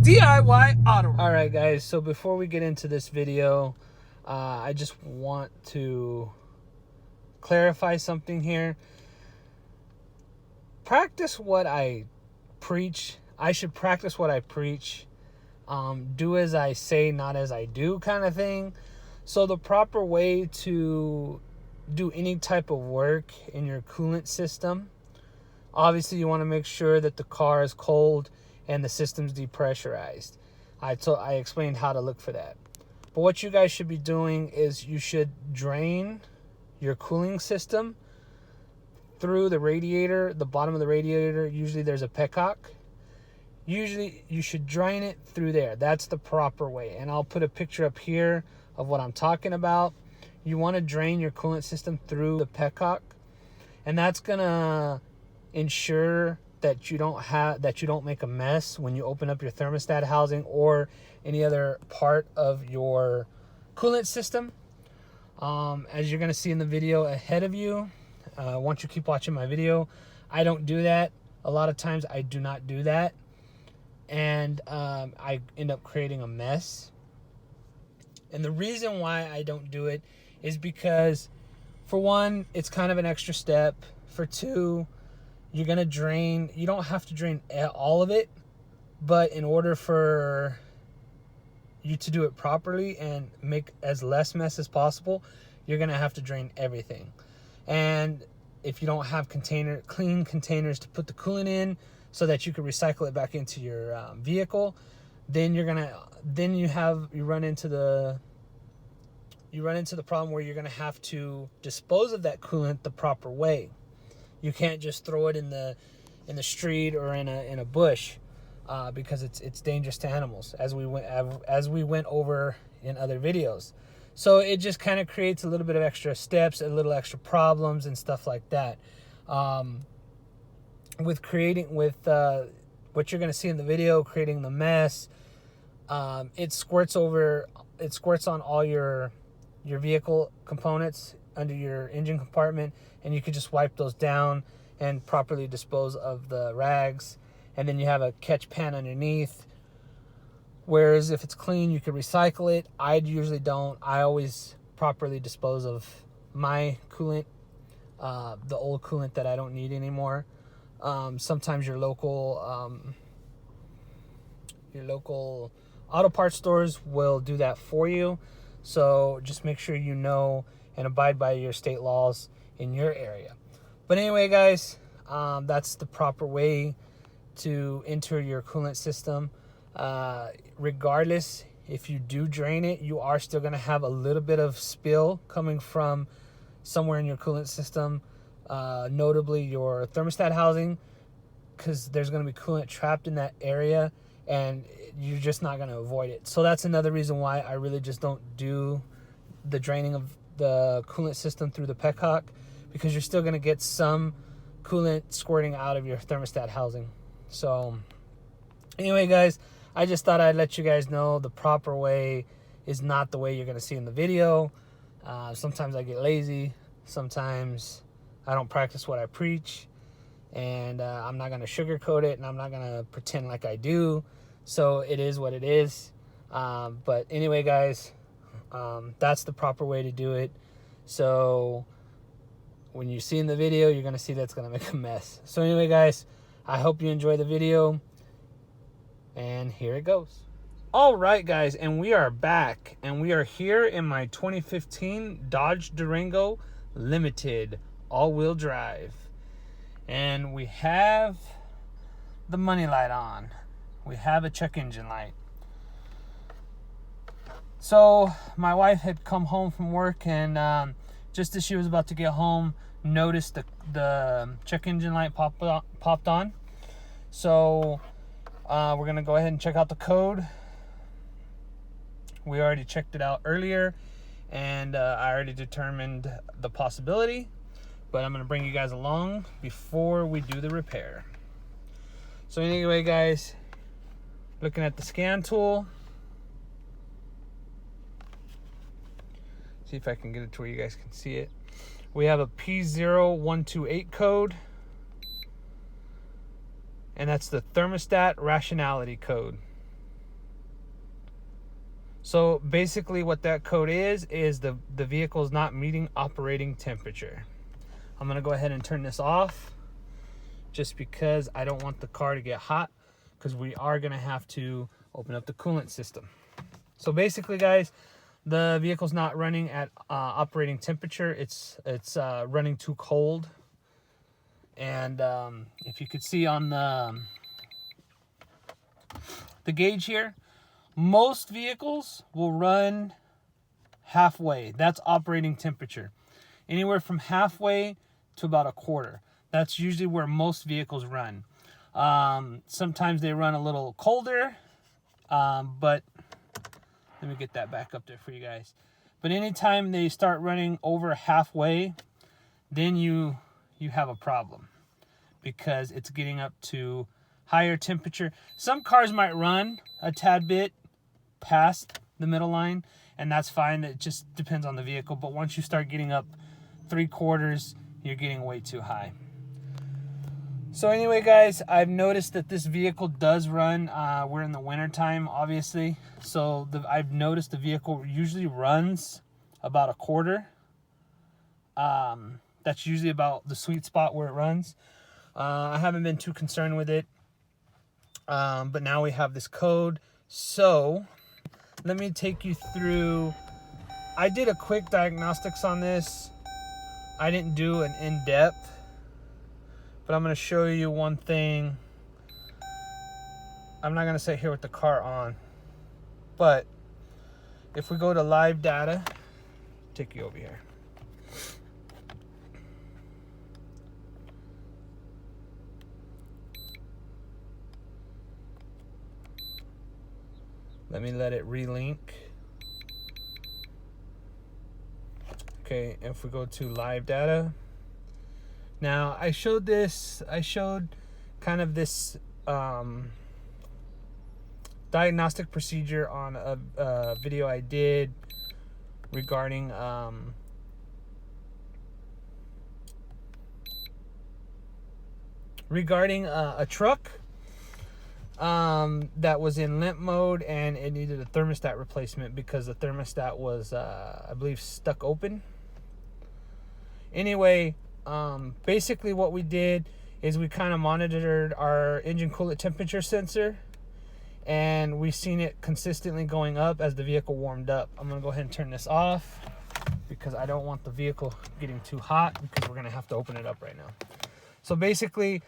DIY Auto. All right, guys, so before we get into this video, I just want to clarify something here. Practice what I preach. I should practice what I preach. Do as I say, not as I do, kind of thing. So the proper way to do any type of work in your coolant system, obviously you want to make sure that the car is cold and the system's depressurized. I explained how to look for that. But what you guys should be doing is you should drain your cooling system through the radiator, the bottom of the radiator. Usually there's a petcock. Usually you should drain it through there. That's the proper way. And I'll put a picture up here of what I'm talking about. You want to drain your coolant system through the petcock, and that's gonna ensure that you don't make a mess when you open up your thermostat housing or any other part of your coolant system. As you're gonna see in the video ahead of you, once you keep watching my video, I don't do that. A lot of times I do not do that, and I end up creating a mess. And the reason why I don't do it is because, for one, it's kind of an extra step. For two, you're going to drain. You don't have to drain all of it, but in order for you to do it properly and make as less mess as possible, you're going to have to drain everything. And if you don't have clean containers to put the coolant in so that you can recycle it back into your vehicle, then you run into the problem where you're going to have to dispose of that coolant the proper way. You can't just throw it in the street or in a bush, because it's dangerous to animals, as we went over in other videos. So it just kind of creates a little bit of extra steps, a little extra problems and stuff like that. With what you're going to see in the video, creating the mess, it squirts on all your vehicle components under your engine compartment, and you could just wipe those down and properly dispose of the rags, and then you have a catch pan underneath. Whereas if it's clean, you could recycle it. I usually don't. I always properly dispose of my coolant, the old coolant that I don't need anymore. Sometimes your local auto parts stores will do that for you. So just make sure you know and abide by your state laws in your area. But anyway, guys, that's the proper way to enter your coolant system. Regardless, if you do drain it, you are still going to have a little bit of spill coming from somewhere in your coolant system, notably your thermostat housing, because there's going to be coolant trapped in that area, and you're just not going to avoid it. So that's another reason why I really just don't do the draining of the coolant system through the petcock, because you're still going to get some coolant squirting out of your thermostat housing. So anyway, guys, I just thought I'd let you guys know the proper way is not the way you're going to see in the video. Sometimes I get lazy. Sometimes I don't practice what I preach. And I'm not going to sugarcoat it, and I'm not going to pretend like I do. So it is what it is. But anyway, guys, that's the proper way to do it. So when you see in the video, you're going to see that's going to make a mess. So anyway, guys, I hope you enjoy the video. And here it goes. All right, guys, and we are back. And we are here in my 2015 Dodge Durango Limited all-wheel drive. And we have the money light on. We have a check engine light. So my wife had come home from work, and just as she was about to get home, noticed the check engine light popped on. So we're going to go ahead and check out the code. We already checked it out earlier, and I already determined the possibility. But I'm going to bring you guys along before we do the repair. So anyway, guys, looking at the scan tool. See if I can get it to where you guys can see it. We have a P0128 code. And that's the thermostat rationality code. So basically what that code is the vehicle is not meeting operating temperature. I'm gonna go ahead and turn this off just because I don't want the car to get hot, because we are gonna have to open up the coolant system. So basically, guys, the vehicle's not running at operating temperature. It's running too cold. And if you could see on the gauge here, most vehicles will run halfway. That's operating temperature. Anywhere from halfway to about a quarter. That's usually where most vehicles run. Sometimes they run a little colder, but let me get that back up there for you guys. But anytime they start running over halfway, then you have a problem, because it's getting up to higher temperature. Some cars might run a tad bit past the middle line, and that's fine. It just depends on the vehicle. But once you start getting up 3/4, you're getting way too high. So anyway, guys, I've noticed that this vehicle does run. We're in the winter time, obviously. So I've noticed the vehicle usually runs about a quarter. That's usually about the sweet spot where it runs. I haven't been too concerned with it. But now we have this code. So let me take you through. I did a quick diagnostics on this. I didn't do an in-depth, but I'm going to show you one thing. I'm not going to sit here with the car on, but if we go to live data, take you over here. Let me let it relink. Okay, if we go to live data. Now, I showed kind of this diagnostic procedure on a video I did regarding a truck that was in limp mode, and it needed a thermostat replacement because the thermostat was I believe stuck open. Anyway, basically what we did is we kind of monitored our engine coolant temperature sensor, and we've seen it consistently going up as the vehicle warmed up. I'm gonna go ahead and turn this off because I don't want the vehicle getting too hot, because we're gonna have to open it up right now. So basically,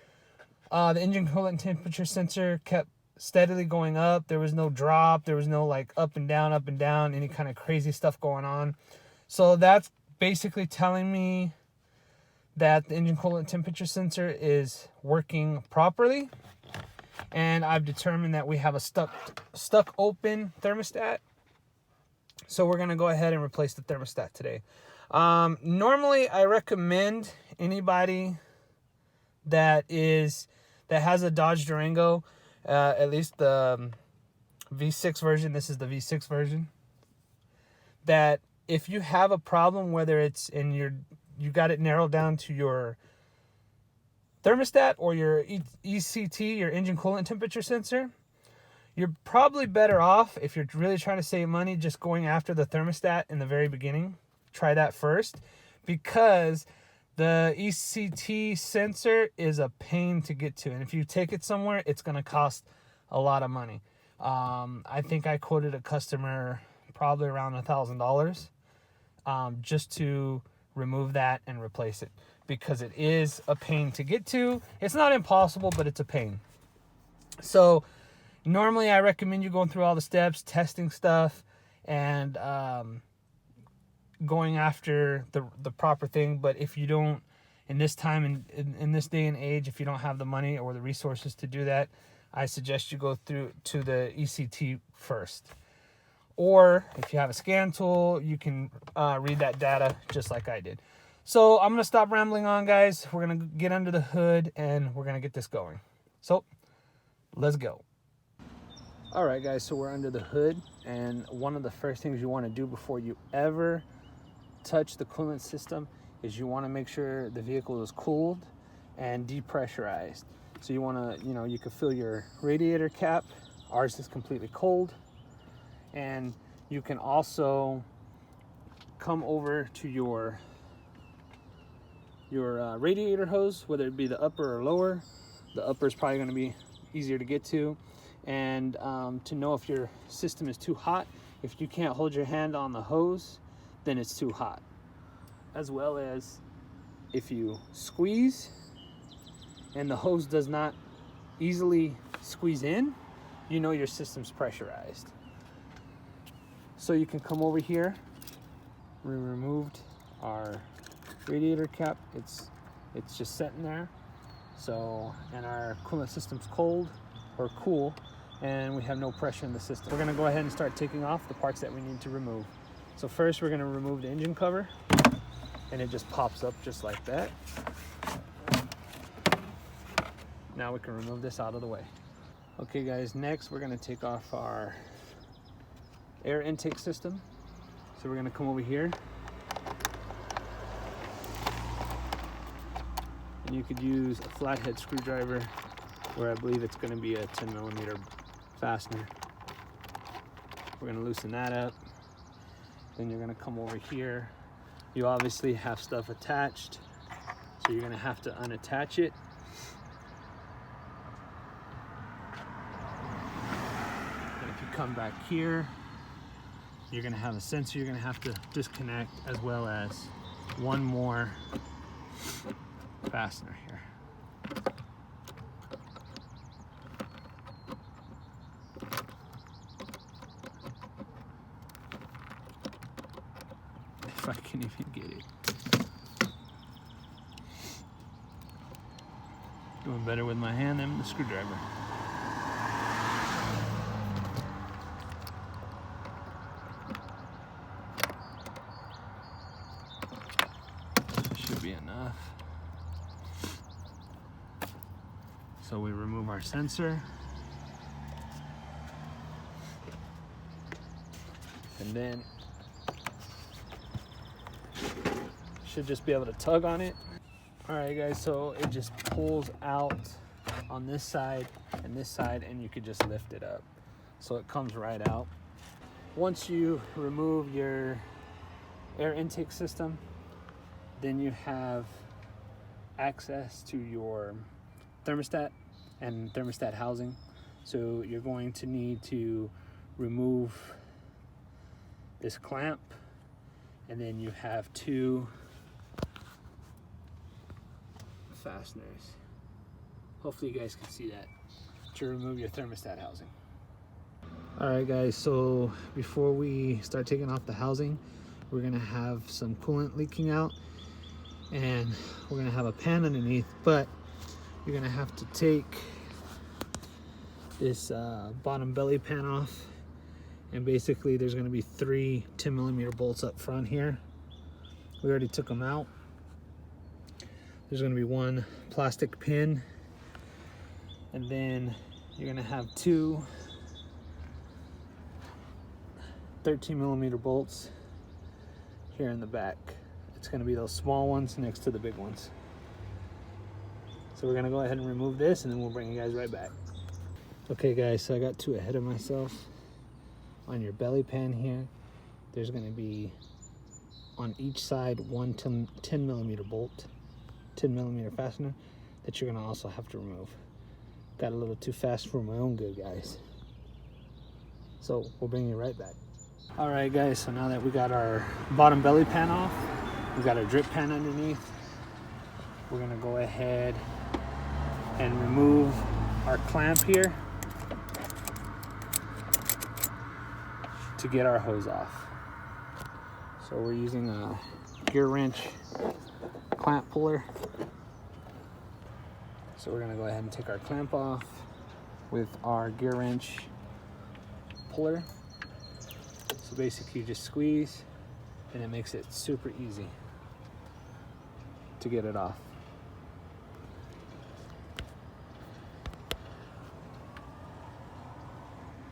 the engine coolant temperature sensor kept steadily going up. There was no drop. There was no like up and down, any kind of crazy stuff going on. So that's basically telling me that the engine coolant temperature sensor is working properly. And I've determined that we have a stuck open thermostat. So we're going to go ahead and replace the thermostat today. Normally, I recommend anybody that has a Dodge Durango, at least the V6 version, this is the V6 version, that if you have a problem, whether it's in you got it narrowed down to your thermostat or your ECT, your engine coolant temperature sensor, you're probably better off, if you're really trying to save money, just going after the thermostat in the very beginning. Try that first, because the ECT sensor is a pain to get to. And if you take it somewhere, it's going to cost a lot of money. I think I quoted a customer probably around $1,000 just to remove that and replace it, because it is a pain to get to. It's not impossible, but it's a pain. So normally I recommend you going through all the steps, testing stuff, and going after the proper thing. But if you don't, in this time, in this day and age, if you don't have the money or the resources to do that, I suggest you go through to the ECT first. Or if you have a scan tool, you can read that data just like I did. So I'm going to stop rambling on, guys. We're going to get under the hood and we're going to get this going. So let's go. All right, guys, so we're under the hood, and one of the first things you want to do before you ever touch the coolant system is you want to make sure the vehicle is cooled and depressurized. So you want to, you can feel your radiator cap. Ours is completely cold, and You can also come over to your radiator hose, whether it be the upper or lower. The upper is probably going to be easier to get to, and to know if your system is too hot. If you can't hold your hand on the hose, then it's too hot. As well as if you squeeze and the hose does not easily squeeze in, you know your system's pressurized. So you can come over here. We removed our radiator cap. It's just sitting there. So, and our coolant system's cold or cool, and we have no pressure in the system. We're gonna go ahead and start taking off the parts that we need to remove. So first we're gonna remove the engine cover, and it just pops up just like that. Now we can remove this out of the way. Okay guys, next we're gonna take off our air intake system. So we're gonna come over here. And you could use a flathead screwdriver, where I believe it's gonna be a 10mm fastener. We're gonna loosen that up. Then you're gonna come over here. You obviously have stuff attached, so you're gonna have to unattach it. And if you come back here, you're gonna have a sensor you're gonna have to disconnect, as well as one more fastener here. If I can even get it. Doing better with my hand than the screwdriver. Should be enough. So we remove our sensor. And then should just be able to tug on it. All right guys, so it just pulls out on this side, and you could just lift it up. So it comes right out. Once you remove your air intake system, then you have access to your thermostat and thermostat housing. So you're going to need to remove this clamp, and then you have two fasteners. Hopefully you guys can see that, to remove your thermostat housing. All right guys, so before we start taking off the housing, we're gonna have some coolant leaking out, and we're gonna have a pan underneath, but you're gonna have to take this bottom belly pan off, and basically there's gonna be 3 10mm bolts up front here. We already took them out. There's gonna be 1 plastic pin, and then you're gonna have 2 13mm bolts here in the back. It's gonna be those small ones next to the big ones. So we're gonna go ahead and remove this, and then we'll bring you guys right back. Okay guys, so I got too ahead of myself. On your belly pan here, there's gonna be on each side 1 10mm bolt, 10mm fastener that you're gonna also have to remove. Got a little too fast for my own good, guys. So we'll bring you right back. All right guys, so now that we got our bottom belly pan off, we got our drip pan underneath, we're gonna go ahead and remove our clamp here to get our hose off. So we're using a gear wrench clamp puller. So we're gonna go ahead and take our clamp off with our gear wrench puller. So basically you just squeeze, and it makes it super easy to get it off.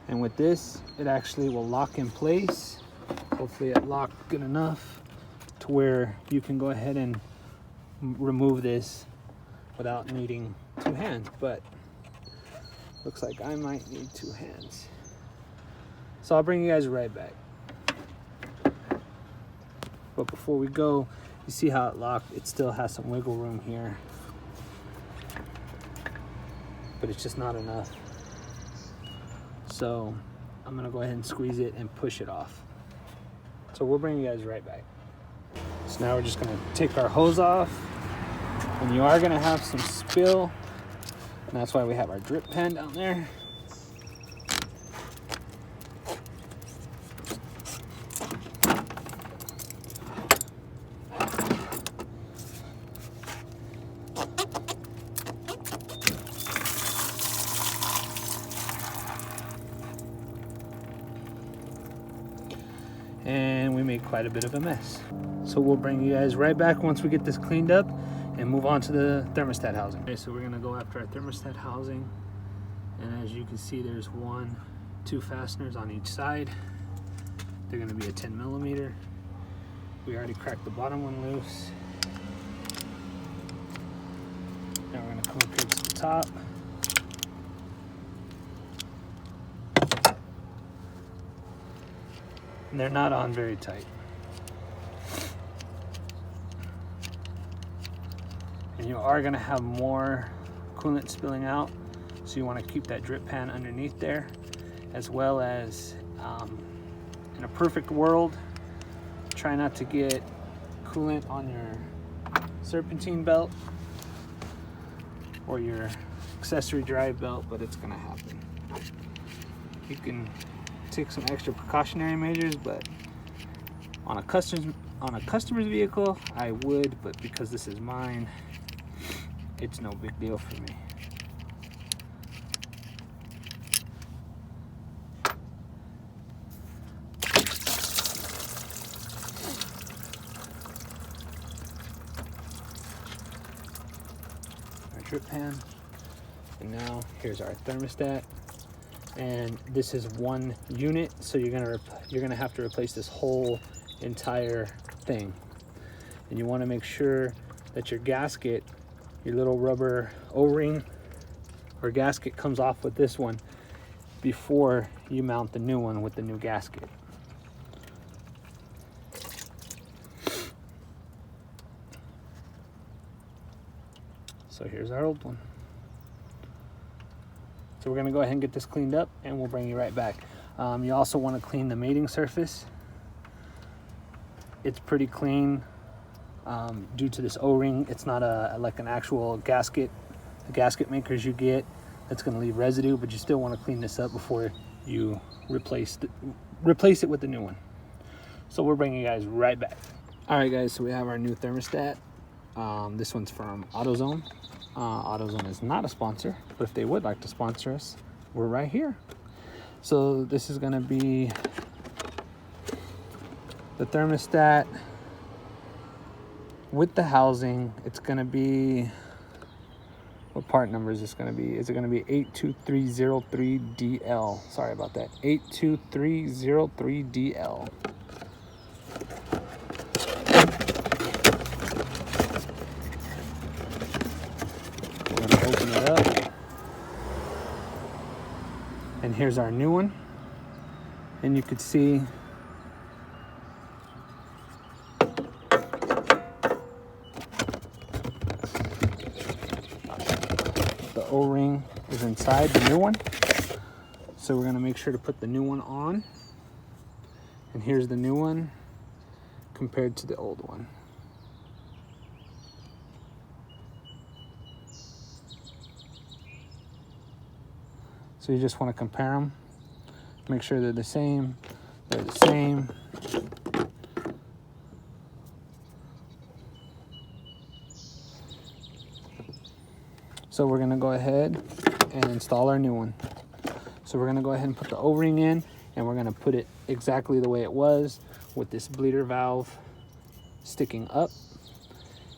And with this, it actually will lock in place. Hopefully it locked good enough to where you can go ahead and remove this without needing 2 hands, but looks like I might need 2 hands. So I'll bring you guys right back. But before we go, you see how it locked? It still has some wiggle room here, but it's just not enough. So I'm gonna go ahead and squeeze it and push it off. So we'll bring you guys right back. So now we're just gonna take our hose off, and you are gonna have some spill, and that's why we have our drip pan down there. And we made quite a bit of a mess. So we'll bring you guys right back once we get this cleaned up and move on to the thermostat housing. Okay, so we're gonna go after our thermostat housing. And as you can see, there's 2 fasteners on each side. They're gonna be a 10mm. We already cracked the bottom one loose. Now we're gonna come up here to the top. And they're not on very tight. And you are gonna have more coolant spilling out, so you wanna keep that drip pan underneath there, as well as, in a perfect world, try not to get coolant on your serpentine belt or your accessory drive belt, but it's gonna happen. You can take some extra precautionary measures, but on a customer's vehicle I would, but because this is mine, it's no big deal for me. Our drip pan, and now here's our thermostat. And this is 1 unit, so you're gonna have to replace this whole entire thing. And you want to make sure that your gasket, your little rubber O-ring or gasket, comes off with this one before you mount the new one with the new gasket. So here's our old one. So we're gonna go ahead and get this cleaned up, and we'll bring you right back. You also wanna clean the mating surface. It's pretty clean due to this O-ring. It's not like an actual gasket. The gasket makers you get, that's gonna leave residue, but you still wanna clean this up before you replace it with the new one. So we're bringing you guys right back. All right guys, so we have our new thermostat. This one's from AutoZone. AutoZone is not a sponsor, but if they would like to sponsor us, we're right here. So this is gonna be the thermostat with the housing. It's gonna be, what part number is this gonna be? Is it gonna be 82303DL? Sorry about that, 82303DL. Open it up, and here's our new one. And you could see the O-ring is inside the new one, so we're going to make sure to put the new one on. And here's the new one compared to the old one. So you just want to compare them, make sure they're the same. They're the same. So we're going to go ahead and install our new one. So we're going to go ahead and put the O-ring in, and we're going to put it exactly the way it was, with this bleeder valve sticking up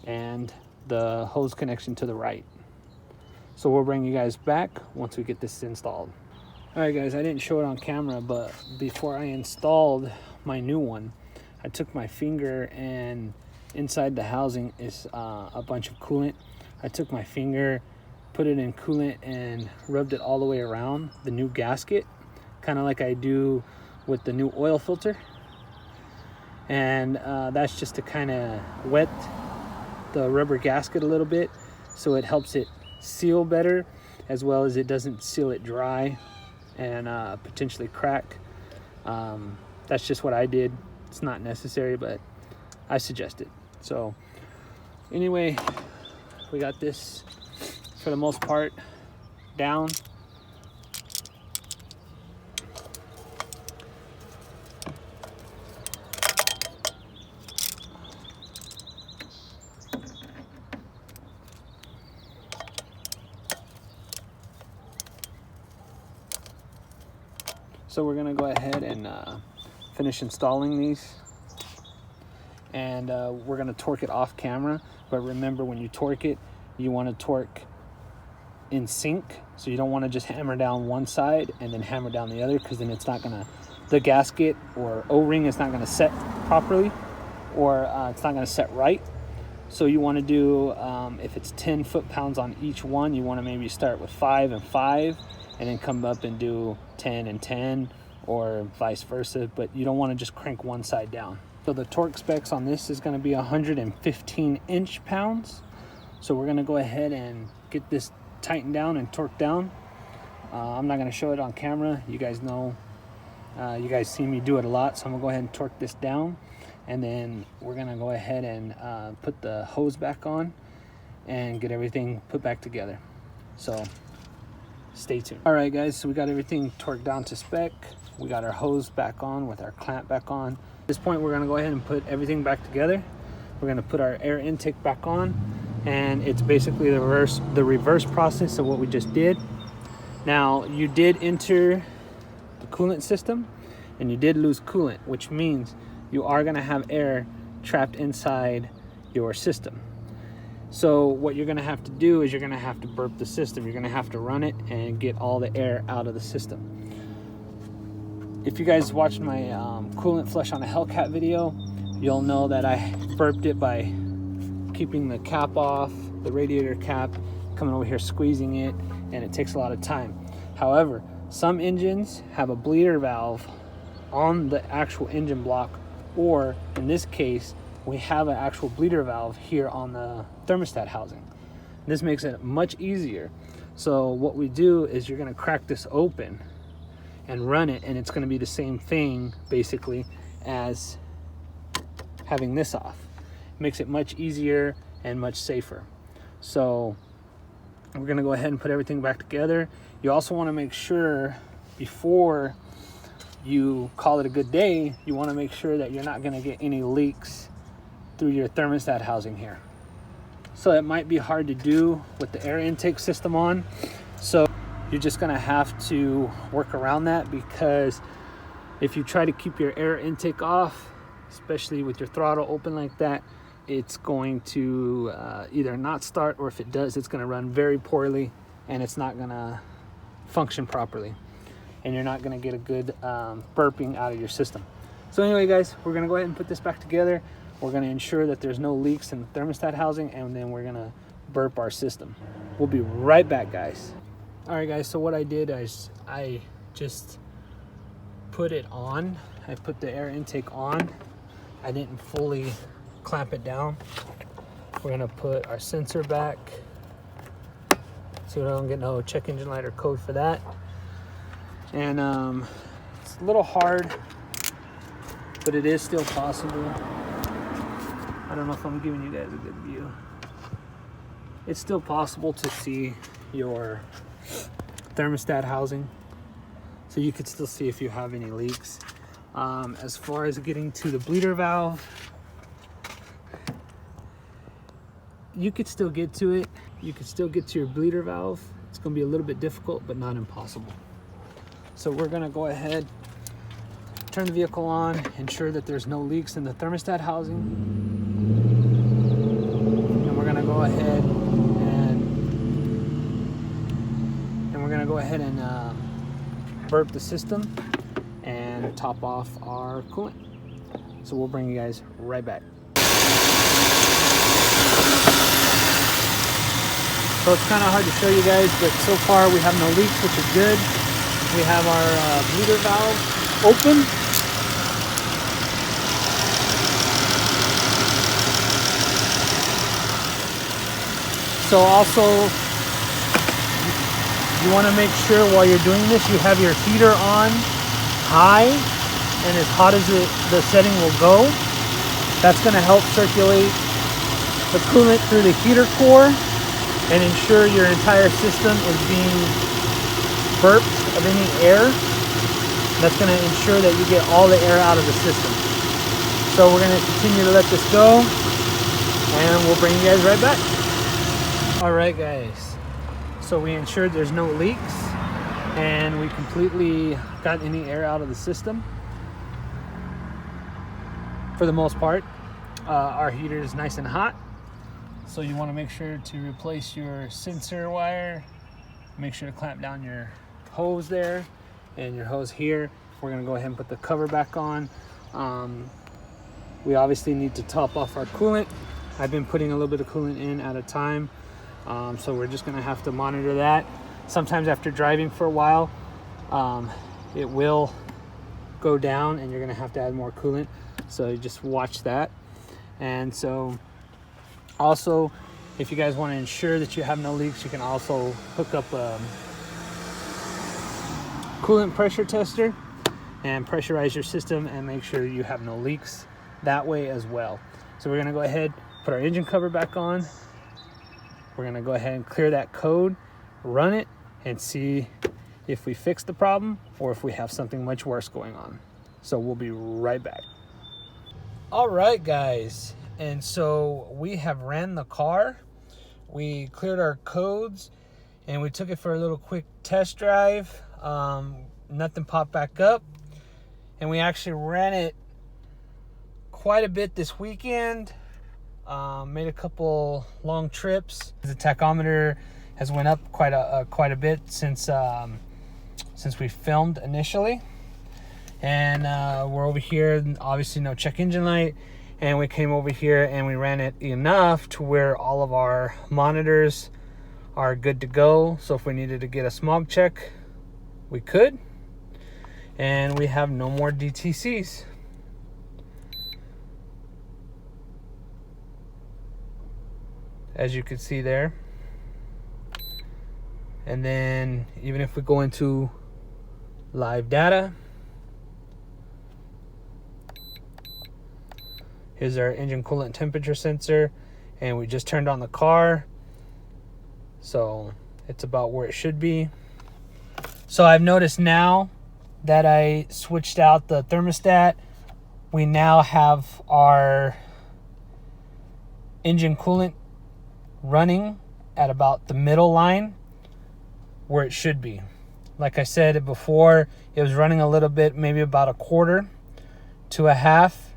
and the hose connection to the right. So we'll bring you guys back once we get this installed. All right guys, I didn't show it on camera, but before I installed my new one, I took my finger, and inside the housing is a bunch of coolant. I took my finger, put it in coolant, and rubbed it all the way around the new gasket, kind of like I do with the new oil filter. and that's just to kind of wet the rubber gasket a little bit, so it helps it seal better, as well as it doesn't seal it dry and potentially crack. That's just what I did. It's not necessary, but I suggest it. So anyway, we got this for the most part down. So we're gonna go ahead and finish installing these, and we're gonna torque it off camera. But remember, when you torque it, you want to torque in sync, so you don't want to just hammer down one side and then hammer down the other, because then it's not gonna, the gasket or O-ring is not gonna set properly, or it's not gonna set right. So you want to do, if it's 10 foot-pounds on each one, you want to maybe start with 5 and 5, and then come up and do 10 and 10, or vice versa. But you don't want to just crank one side down. So the torque specs on this is going to be 115 inch-pounds. So we're going to go ahead and get this tightened down and torqued down. I'm not going to show it on camera. You guys know, you guys see me do it a lot, so I'm going to go ahead and torque this down. And then we're going to go ahead and put the hose back on and get everything put back together. So stay tuned. All right, guys, so we got everything torqued down to spec. We got our hose back on with our clamp back on. At this point, we're gonna go ahead and put everything back together. We're gonna put our air intake back on, and it's basically the reverse process of what we just did. Now, you did enter the coolant system, and you did lose coolant, which means you are gonna have air trapped inside your system. So what you're gonna have to do is you're gonna have to burp the system. You're gonna have to run it and get all the air out of the system. If you guys watched my coolant flush on a Hellcat video, you'll know that I burped it by keeping the cap off, the radiator cap, coming over here squeezing it, and it takes a lot of time. However, some engines have a bleeder valve on the actual engine block, or in this case, we have an actual bleeder valve here on the thermostat housing. This makes it much easier. So what we do is you're gonna crack this open and run it, and it's gonna be the same thing basically as having this off. It makes it much easier and much safer. So we're gonna go ahead and put everything back together. You also wanna make sure, before you call it a good day, you wanna make sure that you're not gonna get any leaks through your thermostat housing here. So it might be hard to do with the air intake system on. So you're just gonna have to work around that, because if you try to keep your air intake off, especially with your throttle open like that, it's going to either not start, or if it does, it's gonna run very poorly and it's not gonna function properly. And you're not gonna get a good burping out of your system. So anyway, guys, we're gonna go ahead and put this back together. We're gonna ensure that there's no leaks in the thermostat housing, and then we're gonna burp our system. We'll be right back, guys. All right, guys, so what I did is I just put it on. I put the air intake on. I didn't fully clamp it down. We're gonna put our sensor back, so we don't get no check engine light or code for that. And it's a little hard, but it is still possible. I don't know if I'm giving you guys a good view. It's still possible to see your thermostat housing, so you could still see if you have any leaks. As far as getting to the bleeder valve, you could still get to it. You could still get to your bleeder valve. It's gonna be a little bit difficult, but not impossible. So we're gonna go ahead, turn the vehicle on, ensure that there's no leaks in the thermostat housing. And we're gonna go ahead and burp the system and top off our coolant. So we'll bring you guys right back. So it's kind of hard to show you guys, but so far we have no leaks, which is good. We have our bleeder valve open. So also, you want to make sure while you're doing this, you have your heater on high and as hot as the setting will go. That's going to help circulate the coolant through the heater core and ensure your entire system is being burped of any air. That's going to ensure that you get all the air out of the system. So we're going to continue to let this go, and we'll bring you guys right back. All right, guys. So we ensured there's no leaks, and we completely got any air out of the system. For the most part, our heater is nice and hot. So you want to make sure to replace your sensor wire. Make sure to clamp down your hose there and your hose here. We're going to go ahead and put the cover back on. We obviously need to top off our coolant. I've been putting a little bit of coolant in at a time. So we're just going to have to monitor that. Sometimes after driving for a while, it will go down and you're going to have to add more coolant. So you just watch that. And so also, if you guys want to ensure that you have no leaks, you can also hook up a coolant pressure tester and pressurize your system and make sure you have no leaks that way as well. So we're going to go ahead, put our engine cover back on. We're going to go ahead and clear that code, run it, and see if we fix the problem or if we have something much worse going on. So we'll be right back. All right, guys. And so we have ran the car. We cleared our codes and we took it for a little quick test drive. Nothing popped back up. And we actually ran it quite a bit this weekend. Made a couple long trips. The tachometer has went up quite a bit since we filmed initially. And we're over here, obviously no check engine light. And we came over here and we ran it enough to where all of our monitors are good to go. So if we needed to get a smog check, we could. And we have no more DTCs. As you can see there. And then even if we go into live data, here's our engine coolant temperature sensor, and we just turned on the car, so it's about where it should be. So I've noticed now that I switched out the thermostat, we now have our engine coolant running at about the middle line where it should be. Like I said before, it was running a little bit, maybe about a quarter to a half.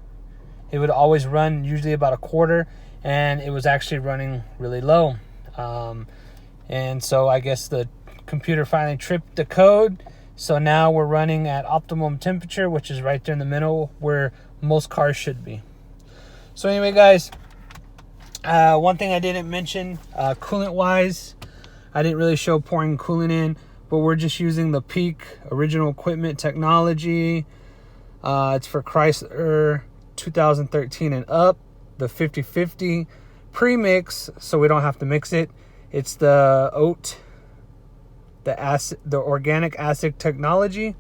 It would always run usually about a quarter, and it was actually running really low. And so I guess the computer finally tripped the code. So now we're running at optimum temperature, which is right there in the middle where most cars should be. So anyway, guys, one thing I didn't mention, coolant wise, I didn't really show pouring coolant in, but we're just using the Peak original equipment technology. It's for Chrysler 2013 and up, the 50/50 pre-mix, so we don't have to mix it. It's the OAT, the organic acid technology.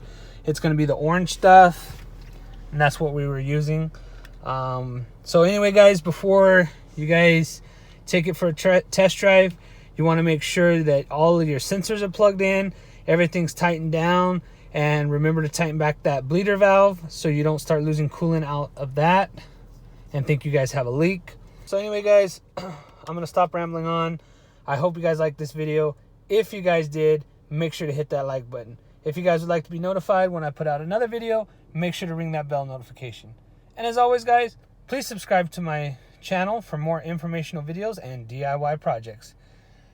It's going to be the orange stuff, and that's what we were using. So anyway, guys, before you guys take it for a test drive, you want to make sure that all of your sensors are plugged in, everything's tightened down, and remember to tighten back that bleeder valve so you don't start losing coolant out of that and think you guys have a leak. So anyway, guys, I'm going to stop rambling on. I hope you guys liked this video. If you guys did, make sure to hit that like button. If you guys would like to be notified when I put out another video, make sure to ring that bell notification. And as always, guys, please subscribe to my channel for more informational videos and DIY projects.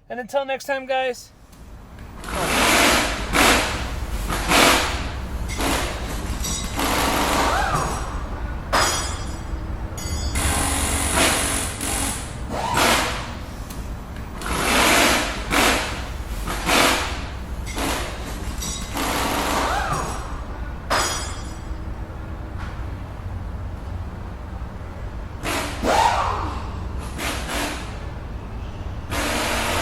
And until next time, guys,